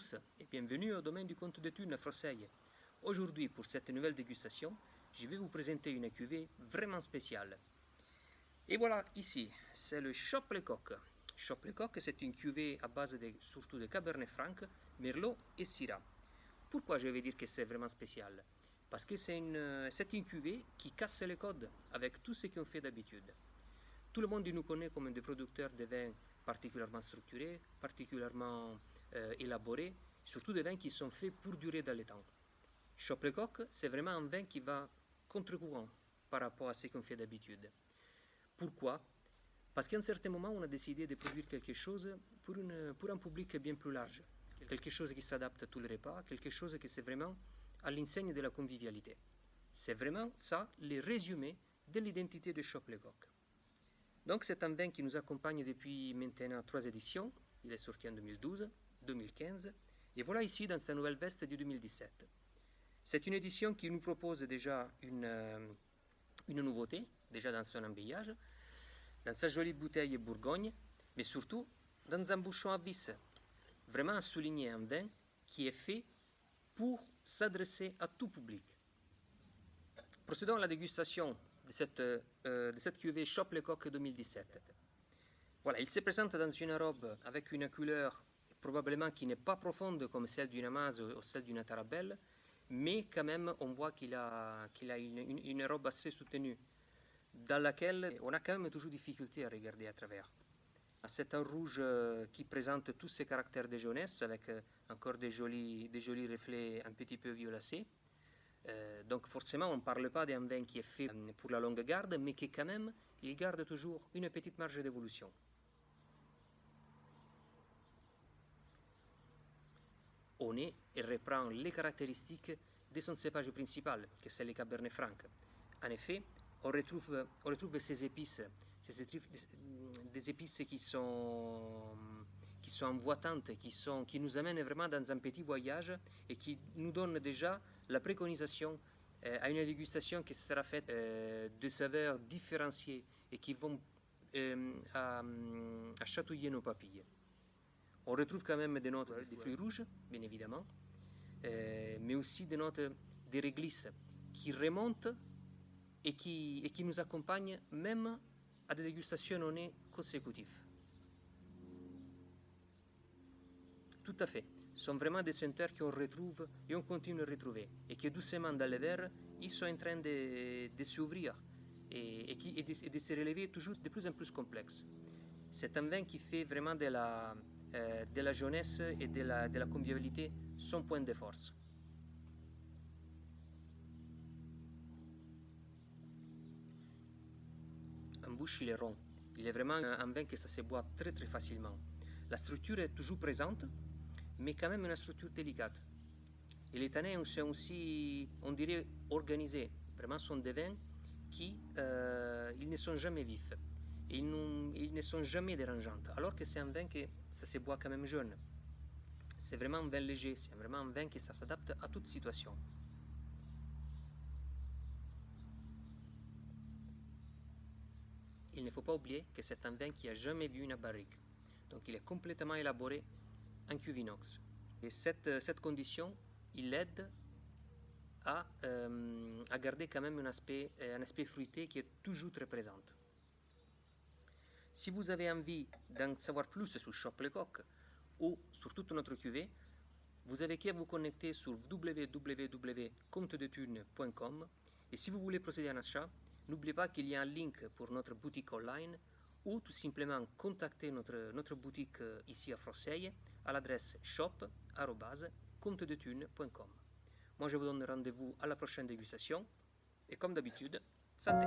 tous et bienvenue au domaine du Comte de Thunes à Frosseille. Aujourd'hui, pour cette nouvelle dégustation, je vais vous présenter une cuvée vraiment spéciale. Et voilà, ici, c'est le Chope-le-Coq. Chope-le-Coq, c'est une cuvée à base surtout de Cabernet Franc, Merlot et Syrah. Pourquoi je vais dire que c'est vraiment spécial? Parce que c'est une cuvée qui casse les codes avec tout ce qu'on fait d'habitude. Tout le monde nous connaît comme des producteurs de vins particulièrement structurés, particulièrement élaborés, surtout des vins qui sont faits pour durer dans le temps. Chope-le-Coq, c'est vraiment un vin qui va contre-courant par rapport à ce qu'on fait d'habitude. Pourquoi? Parce qu'à un certain moment, on a décidé de produire quelque chose pour un public bien plus large. Quelque chose qui s'adapte à tous les repas, quelque chose qui c'est vraiment à l'enseigne de la convivialité. C'est vraiment ça, le résumé de l'identité de Chope-le-Coq. Donc c'est un vin qui nous accompagne depuis maintenant 3 éditions. Il est sorti en 2012, 2015 et voilà ici dans sa nouvelle veste du 2017. C'est une édition qui nous propose déjà une nouveauté, déjà dans son emballage, dans sa jolie bouteille Bourgogne, mais surtout dans un bouchon à vis. Vraiment à souligner un vin qui est fait pour s'adresser à tout public. Procédons à la dégustation de cette cuvée Chope-le-Coq 2017. Voilà, il se présente dans une robe avec une couleur probablement qui n'est pas profonde comme celle d'une Amase ou celle d'une Tarabelle, mais quand même on voit qu'il a une robe assez soutenue, dans laquelle on a quand même toujours difficulté à regarder à travers. C'est un rouge qui présente tous ses caractères de jeunesse, avec encore des jolis reflets un petit peu violacés. Donc forcément, on ne parle pas d'un vin qui est fait pour la longue garde, mais qui quand même, il garde toujours une petite marge d'évolution. Au nez, il reprend les caractéristiques de son cépage principal, que c'est le Cabernet Franc. En effet, on retrouve ces épices, des épices qui sont emboîtantes, qui nous amènent vraiment dans un petit voyage et qui nous donnent déjà la préconisation à une dégustation qui sera faite de saveurs différenciées et qui vont à chatouiller nos papilles. On retrouve quand même des notes de fruits rouges, bien évidemment, mais aussi des notes de réglisse qui remontent et qui nous accompagnent même à des dégustations au nez consécutives. Tout à fait. Ce sont vraiment des senteurs qu'on retrouve et on continue à retrouver. Et que doucement dans le verre, ils sont en train de s'ouvrir et de se relever toujours de plus en plus complexes. C'est un vin qui fait vraiment de la jeunesse et de la convivialité son point de force. En bouche, il est rond. Il est vraiment un vin que ça se boit très très facilement. La structure est toujours présente, mais quand même une structure délicate. Et les tanins sont aussi, on dirait, organisés. Vraiment, sont des vins qui ils ne sont jamais vifs. Et ils ne sont jamais dérangeants. Alors que c'est un vin que ça se boit quand même jeune. C'est vraiment un vin léger, c'est vraiment un vin qui s'adapte à toute situation. Il ne faut pas oublier que c'est un vin qui n'a jamais vu une barrique. Donc il est complètement élaboré en cuve inox. Et cette condition, il aide à garder quand même un aspect fruité qui est toujours très présent. Si vous avez envie d'en savoir plus sur Chope-le-Coq ou sur toute notre cuvée, vous avez qu'à vous connecter sur www.comtedethunes.com et si vous voulez procéder à un achat, n'oubliez pas qu'il y a un link pour notre boutique online ou tout simplement contacter notre boutique ici à Frosseille à l'adresse shop@comtedethunes.com. Moi je vous donne rendez-vous à la prochaine dégustation et comme d'habitude, santé!